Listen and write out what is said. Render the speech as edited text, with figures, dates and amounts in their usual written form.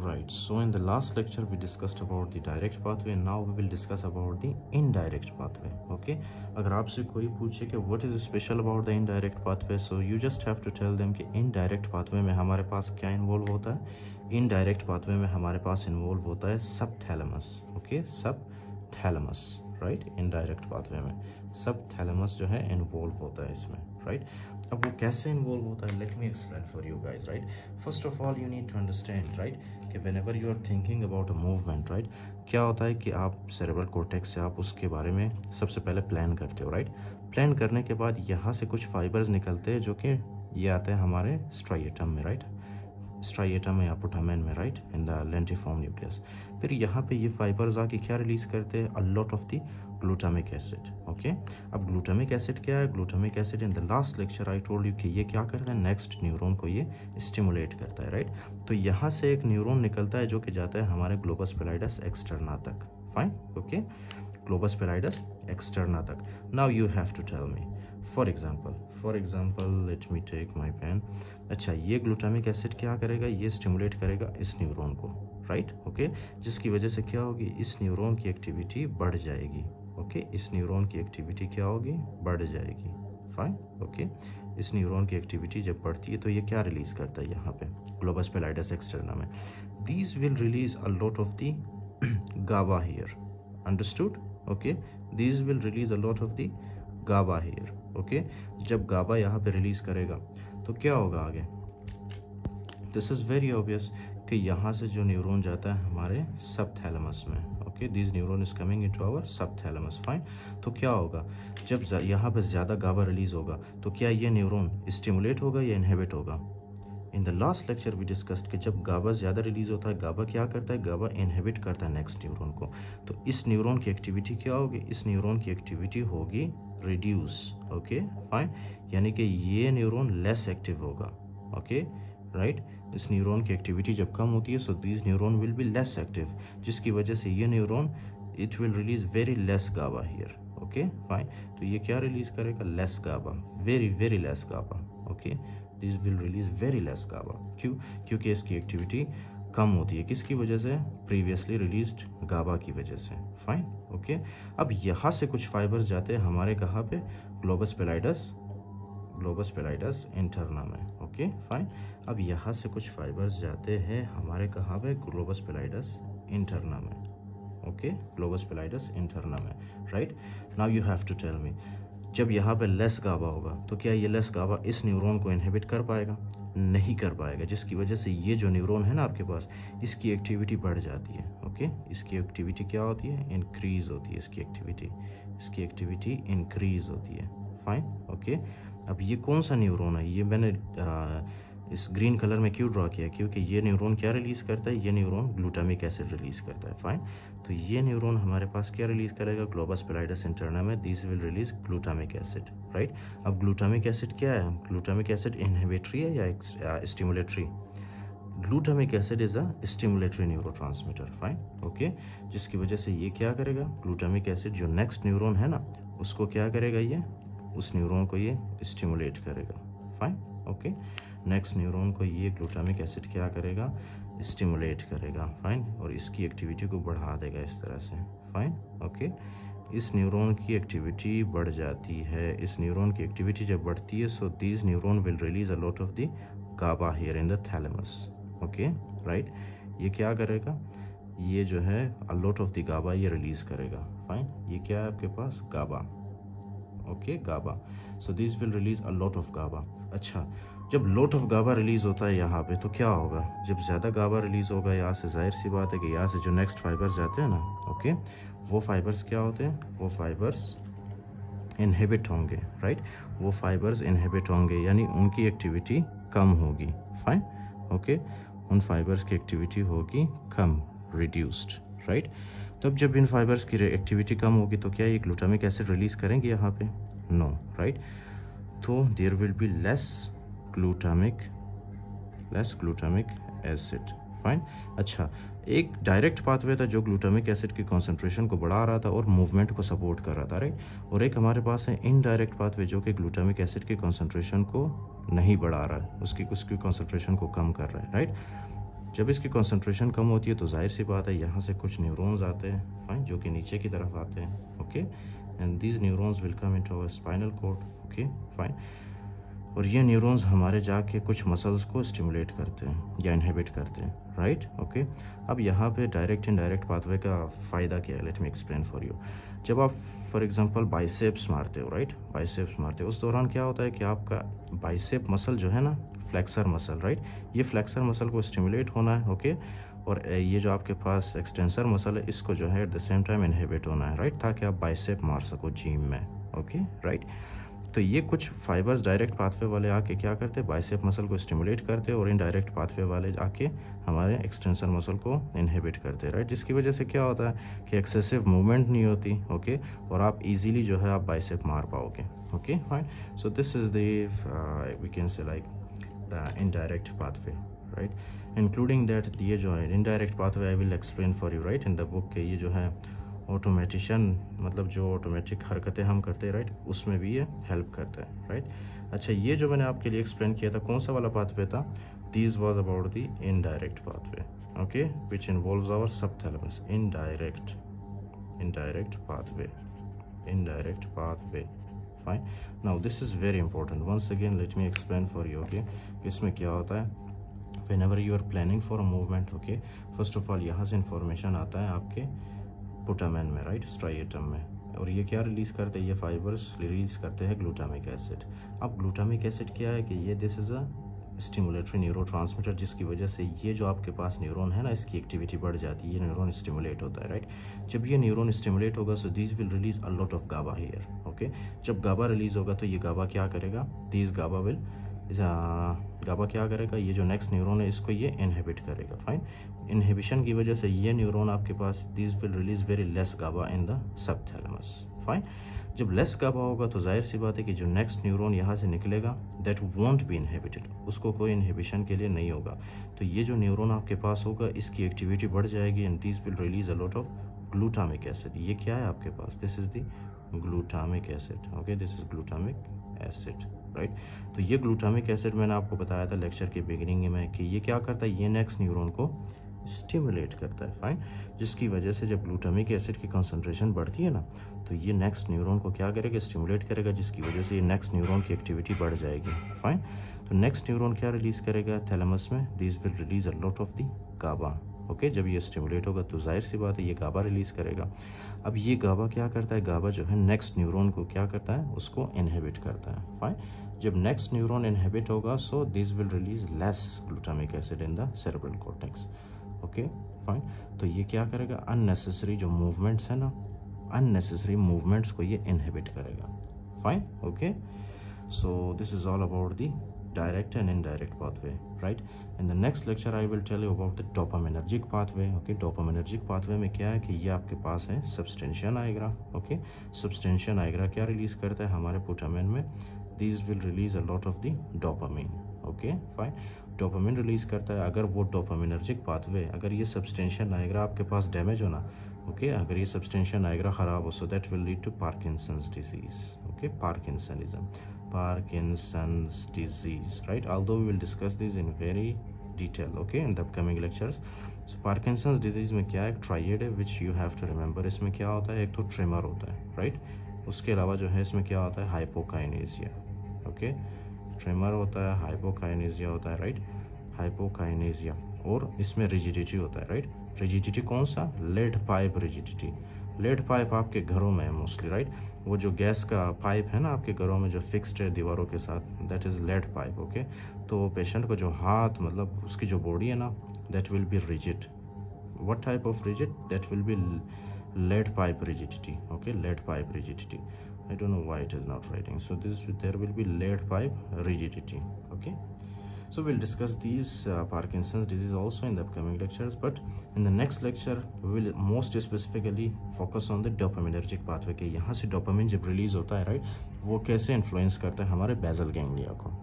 Right, so in the last lecture we discussed about the direct pathway and now we will discuss about the indirect pathway. Okay, अगर आपसे कोई पूछे कि what is special about the indirect pathway, so you just have to tell them कि indirect pathway में हमारे पास क्या involve होता है. Indirect pathway में हमारे पास involve होता है subthalamus. Okay, subthalamus, right? Indirect pathway में subthalamus जो है involve होता है इसमें, right? अब वो कैसे इन्वॉल्व होता है, let me explain for you guys. Right, first of all you need to understand, right, कि whenever you are thinking about a movement, right, क्या होता है कि आप सेरेब्रल कॉर्टेक्स से आप उसके बारे में सबसे पहले प्लान करते हो. राइट, प्लान करने के बाद यहाँ से कुछ फाइबर्स निकलते हैं जो कि ये आते हैं हमारे स्ट्राइएटम में, राइट, स्ट्राइएटम या पुटामेन में, right, in the lentiform nucleus. फिर यहाँ पे ये फाइबर्स आके क्या रिलीज करते हैं, अ lot of the glutamic acid. Okay, अब ग्लूटामिक एसिड क्या है? Glutamic acid in the last lecture I told you कि ये क्या करता है, नेक्स्ट न्यूरॉन को ये स्टिमुलेट करता है. राइट, तो यहाँ से एक न्यूरॉन निकलता है जो कि जाता है हमारे ग्लोबस पैलिडस एक्सटर्ना तक. Fine, okay, globus pallidus externa तक. Now you have to tell me for example let me take my pen. अच्छा, ये ग्लूटामिक एसिड क्या करेगा, ये स्टिमुलेट करेगा इस न्यूरॉन को, राइट, ओके, जिसकी वजह से क्या होगी, इस न्यूरॉन की एक्टिविटी बढ़ जाएगी. ओके, इस न्यूरॉन की एक्टिविटी क्या होगी, बढ़ जाएगी. फाइन, ओके, इस न्यूरॉन की एक्टिविटी जब बढ़ती है तो ये क्या रिलीज करता है यहाँ पे ग्लोबस पैलिडस एक्सटर्ना में, these will release a lot of the GABA here. Understood? Okay, these will release a lot of the GABA here. Okay, जब गाबा यहाँ पे रिलीज करेगा तो क्या होगा आगे, दिस इज वेरी ऑब्वियस कि यहाँ से जो न्यूरॉन जाता है हमारे सबथैलेमस में. Okay, this neuron is coming into our subthalamus. Fine, तो क्या होगा, जब यहाँ पे ज़्यादा गाबा रिलीज होगा तो क्या ये न्यूरॉन स्टिमुलेट होगा या इनहिबिट होगा. In the last lecture we discussed कि जब गाबा ज़्यादा रिलीज होता है, गाबा क्या करता है, गाबा इनहिबिट करता है नेक्स्ट न्यूरॉन को. तो इस न्यूरॉन की एक्टिविटी क्या होगी, इस न्यूरॉन की एक्टिविटी होगी रिड्यूस. ओके, फाइन, यानी कि ये न्यूरॉन लेस एक्टिव होगा. ओके, राइट, इस न्यूरॉन की एक्टिविटी जब कम होती है so this neuron will be less active, जिसकी वजह से ये neuron it will release very less GABA here. Okay, fine, तो ये क्या रिलीज करेगा, less GABA, very very less GABA. Okay, this will release very less GABA. क्यों? क्योंकि इसकी एक्टिविटी कम होती है, किसकी वजह से, प्रीवियसली रिलीज्ड गाबा की वजह से. फाइन, ओके, अब यहाँ से कुछ फाइबर्स जाते हैं हमारे कहाँ पे, ग्लोबस पैलिडस इंटरना में. ओके, फाइन, अब यहाँ से कुछ फाइबर्स जाते हैं हमारे कहाँ पे, ग्लोबस पैलिडस इंटरना में. ओके, ग्लोबस पैलिडस इंटरना में. Right, now you have to tell me, जब यहाँ पे लेस गाबा होगा तो क्या ये लेस गाबा इस न्यूरॉन को इनहिबिट कर पाएगा, नहीं कर पाएगा, जिसकी वजह से ये जो न्यूरॉन है ना आपके पास, इसकी एक्टिविटी बढ़ जाती है. ओके, इसकी एक्टिविटी क्या होती है, इंक्रीज होती है, इसकी एक्टिविटी इंक्रीज होती है. फाइन, ओके, अब ये कौन सा न्यूरॉन है, ये मैंने इस ग्रीन कलर में क्यों ड्रॉ किया, क्योंकि ये न्यूरॉन क्या रिलीज करता है, ये न्यूरॉन ग्लूटामिक एसिड रिलीज करता है. फाइन, तो ये न्यूरॉन हमारे पास क्या रिलीज करेगा, ग्लोबस पैलिडस इंटरना में, this will release glutamic acid. Right, अब ग्लूटामिक एसिड क्या है, ग्लूटामिक एसिड इनहिबिटरी है या stimulatory, glutamic acid is a stimulatory neurotransmitter. Fine, okay, जिसकी वजह से ये क्या करेगा, ग्लूटामिक एसिड जो नेक्स्ट न्यूरॉन है ना उसको क्या करेगा, ये उस न्यूरॉन को ये स्टिमुलेट करेगा. फाइन, ओके, नेक्स्ट न्यूरॉन को ये ग्लूटामिक एसिड क्या करेगा, स्टिमुलेट करेगा. फाइन, और इसकी एक्टिविटी को बढ़ा देगा इस तरह से. फाइन, ओके, इस न्यूरॉन की एक्टिविटी बढ़ जाती है. इस न्यूरॉन की एक्टिविटी जब बढ़ती है so this neuron will release a lot of the GABA here in the thalamus. Okay, right, ये क्या करेगा, ये जो है a lot of the GABA ये रिलीज करेगा. फाइन, ये क्या है आपके पास, GABA. Okay, GABA, so this will release a lot of GABA. अच्छा, जब लॉट ऑफ गाबा रिलीज होता है यहाँ पे तो क्या होगा, जब ज़्यादा गाबा रिलीज होगा यहाँ से जाहिर सी बात है कि यहाँ से जो नेक्स्ट फाइबर्स जाते हैं ना, ओके, वो फाइबर्स क्या होते हैं, वो फाइबर्स इनहिबिट होंगे. राइट, वो फाइबर्स इनहिबिट होंगे यानी उनकी एक्टिविटी कम होगी. फाइन, ओके, उन फाइबर्स की एक्टिविटी होगी कम, रिड्यूस्ड. राइट, तब जब इन फाइबर्स की एक्टिविटी कम होगी तो क्या ये ग्लूटामिक एसिड रिलीज करेंगे यहाँ पे, नो. राइट, तो there will be less glutamic acid. Fine, अच्छा, एक डायरेक्ट पाथवे था जो ग्लूटामिक एसिड की कॉन्सेंट्रेशन को बढ़ा रहा था और मूवमेंट को सपोर्ट कर रहा था. राइट, और एक हमारे पास है इनडायरेक्ट पाथवे जो कि ग्लूटामिक एसिड की कॉन्सेंट्रेशन को नहीं बढ़ा रहा है, उसकी कॉन्सेंट्रेशन को कम कर रहा है. राइट, जब इसकी कंसंट्रेशन कम होती है तो जाहिर सी बात है यहाँ से कुछ न्यूरॉन्स आते हैं, फाइन, जो कि नीचे की तरफ आते हैं, okay, and these neurons will come into our spinal cord, okay, fine, और ये न्यूरॉन्स हमारे जाके कुछ मसल्स को स्टिमुलेट करते हैं या इनहिबिट करते हैं, राइट, ओके। अब यहाँ पे डायरेक्ट इनडायरेक्ट पाथवे का फ़ायदा क्या है, let me explain for you. जब आप फॉर एग्जांपल बाइसेप्स मारते हो, राइट, बाइसेप्स मारते हो, उस दौरान क्या होता है कि आपका बाइसेप मसल जो है ना, फ्लेक्सर मसल, राइट, ये फ्लेक्सर मसल को स्टिमुलेट होना है, ओके, और ये जो आपके पास एक्सटेंसर मसल है इसको जो है at the same time inhibit होना है, राइट, ताकि आप बाइसेप मार सको जिम में, ओके, राइट। तो ये कुछ फाइबर्स डायरेक्ट पाथवे वाले आके क्या करते हैं, बाइसेप मसल को स्टिमुलेट करते हैं, और इनडायरेक्ट पाथवे वाले आके हमारे एक्सटेंसर मसल को इनहिबिट करते हैं, राइट, जिसकी वजह से क्या होता है कि एक्सेसिव मूवमेंट नहीं होती, ओके, और आप इजीली जो है आप बाइसेप मार पाओगे, okay, fine. So this is the we can say like the indirect pathway, right, including that ये जो है indirect pathway I will explain for you, right, in the book के ये जो है ऑटोमेटिशन, मतलब जो ऑटोमेटिक हरकतें हम करते हैं, राइट, उसमें भी ये हेल्प करता है, राइट। अच्छा, ये जो मैंने आपके लिए एक्सप्लेन किया था कौन सा वाला पाथवे था, this was about the indirect pathway, okay, which involves our subthalamus, indirect pathway, indirect pathway, fine. Now this is very important, once again let me explain for you, okay. इसमें क्या होता है, whenever you are planning for a movement, okay, first of all यहाँ से information आता है आपके putamen में, राइट, स्ट्राइएटम में, और ये क्या रिलीज करते हैं, ये फाइबर्स रिलीज करते हैं ग्लूटामिक एसिड। अब ग्लूटामिक एसिड क्या है कि ये this is a stimulatory neurotransmitter, जिसकी वजह से ये जो आपके पास न्यूरॉन है ना, इसकी एक्टिविटी बढ़ जाती है, ये न्यूरॉन स्टिमुलेट होता है, राइट। जब ये न्यूरॉन स्टिमुलेट होगा so this will release a lot of GABA here, okay. जब गाबा रिलीज होगा तो ये गाबा क्या करेगा, दिस गाबा विल गाबा क्या करेगा, ये जो नेक्स्ट न्यूरॉन है इसको ये इनहिबिट करेगा, फाइन। इनहिबिशन की वजह से ये न्यूरॉन आपके पास this will release very less GABA in the subthalamus, fine. जब लेस गाबा होगा तो जाहिर सी बात है कि जो नेक्स्ट न्यूरॉन यहाँ से निकलेगा दैट वोंट बी इनहिबिटेड, उसको कोई इनहिबिशन के लिए नहीं होगा, तो ये जो न्यूरॉन आपके पास होगा इसकी एक्टिविटी बढ़ जाएगी and this will release a lot of glutamic acid. ये क्या है आपके पास, this is the glutamic acid, okay, this is glutamic acid, right. तो ये ग्लूटामिक एसिड मैंने आपको बताया था लेक्चर के बिगिनिंग में कि ये क्या करता है, ये नेक्स्ट न्यूरॉन को स्टिमुलेट करता है, फाइन, जिसकी वजह से जब ग्लूटामिक एसिड की कंसंट्रेशन बढ़ती है ना तो ये नेक्स्ट न्यूरॉन को क्या करेगा, स्टिमुलेट करेगा, जिसकी वजह से ये नेक्स्ट न्यूरॉन की एक्टिविटी बढ़ जाएगी, फाइन। तो नेक्स्ट न्यूरॉन क्या रिलीज करेगा थैलेमस में, this will release a lot of the GABA, okay. जब ये स्टिमुलेट होगा तो जाहिर सी बात है ये गाबा रिलीज करेगा। अब ये गाबा क्या करता है, गाबा जो है नेक्स्ट न्यूरॉन को क्या करता है, उसको इनहिबिट करता है, फाइन। जब नेक्स्ट न्यूरॉन इनहिबिट होगा so this will release less glutamic acid in the cerebral cortex, okay, fine. तो ये क्या करेगा, अननेसेसरी जो मूवमेंट्स है ना, अननेसेसरी मूवमेंट्स को ये इनहिबिट करेगा, fine, okay. So this is all about the direct and indirect pathway, right? In the next lecture I will tell you about the dopaminergic pathway, okay? Dopaminergic pathway में क्या है कि ये आपके पास है substantia nigra, okay? Substantia nigra क्या release करता है हमारे पुटामेन में, these will release a lot of the dopamine, okay, fine. Dopamine release करता है। अगर वो डोपामिनर्जिक पाथवे, अगर ये सबस्टेंशिया नाइग्रा आपके पास डैमेज हो ना, ओके, अगर ये सबस्टेंशिया नाइग्रा खराब हो so that will lead to Parkinson's disease, okay, parkinsonism, Parkinson's disease, right? Although we will discuss this in very detail, okay, in the upcoming lectures. So Parkinson's disease में क्या है, tried है, which you have to remember. इसमें क्या होता है, एक तो ट्रिमर होता है, right? उसके अलावा जो है इसमें क्या होता है, हाइपोकाइनेसिया, ओके, ट्रिमर होता है, हाइपोकाइनेसिया होता है, राइट, हाइपोकाइनेसिया, और इसमें रिजिडिटी होता है, राइट। रिजिडिटी कौन सा, lead pipe rigidity. Lead pipe आपके घरों में है मोस्टली, राइट, वो जो गैस का पाइप है ना आपके घरों में जो फिक्स्ड है दीवारों के साथ, that is lead pipe, okay. तो पेशेंट को जो हाथ, मतलब उसकी जो बॉडी है ना, that will be rigid. What type of rigid, that will be lead pipe rigidity, okay, lead pipe rigidity. I don't know why it is not writing. So there will be lead pipe rigidity, okay. So we'll discuss these Parkinson's disease also in the upcoming lectures, but in the next lecture we will most specifically focus on the dopaminergic pathway के यहाँ से dopamine जब release होता है, right, वो कैसे influence करता है हमारे बेसल गैंग्लिया को।